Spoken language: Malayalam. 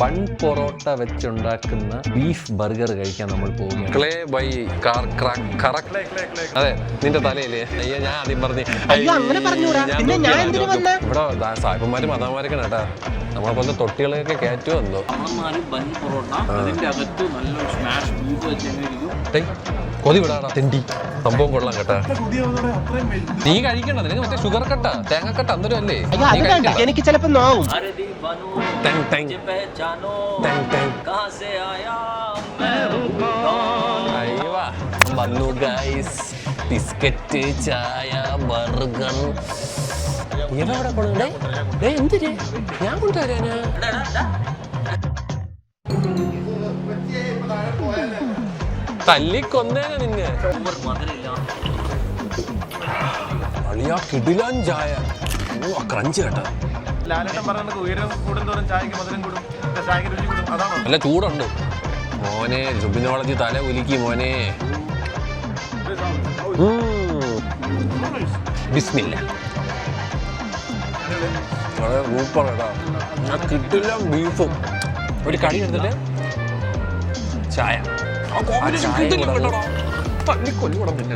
ബൺ പൊറോട്ട വെച്ചുണ്ടാക്കുന്ന ബീഫ് ബർഗർ കഴിക്കാൻ നമ്മൾ പോവുകയാണ്. ക്ലേ ബൈ അതെ, നിന്റെ തലയില്ലേ? അയ്യോ, ഞാൻ ആദ്യം പറഞ്ഞു. ഇവിടെ സായിപ്പന്മാരും മതന്മാരൊക്കെ കേട്ടാ നമ്മളെ പോലെ തൊട്ടികളെയൊക്കെ കയറ്റുമോ എന്തോ. കൊതി വിടാടാ തെണ്ടി, സംഭവം കൊള്ളാം കേട്ടാ. നീ കഴിക്കണ്ട, നിനക്ക് മറ്റേ ഷുഗർ കട്ട തേങ്ങക്കട്ട അന്നേരം അല്ലേ എനിക്ക് ചിലപ്പോ നോവും. വന്നു ഗൈസ്, ബിസ്ക്കറ്റ്, ചായ, ബർഗർ. എവിടെ കൊണ്ടേ എന്തിന് ഞാൻ കൊണ്ടുവരാനാ? തല്ലിക്കൊന്നേനെ നിന്നെ. അളിയാ കിടിലാൻ ചായ, ക്രഞ്ച് കേട്ടാ. നല്ല ചൂടുണ്ട് മോനെ. സുബിനോളജി തല ഉലുക്കി മോനെ. ബിസ്മില്ല. സൂപ്പർ കേട്ടാ. കിട്ടില്ല ബീഫും ഒരു കടി എടുത്തിട്ട് ചായ. തല്ലിക്കൊല്ലൂടെ പിന്നെ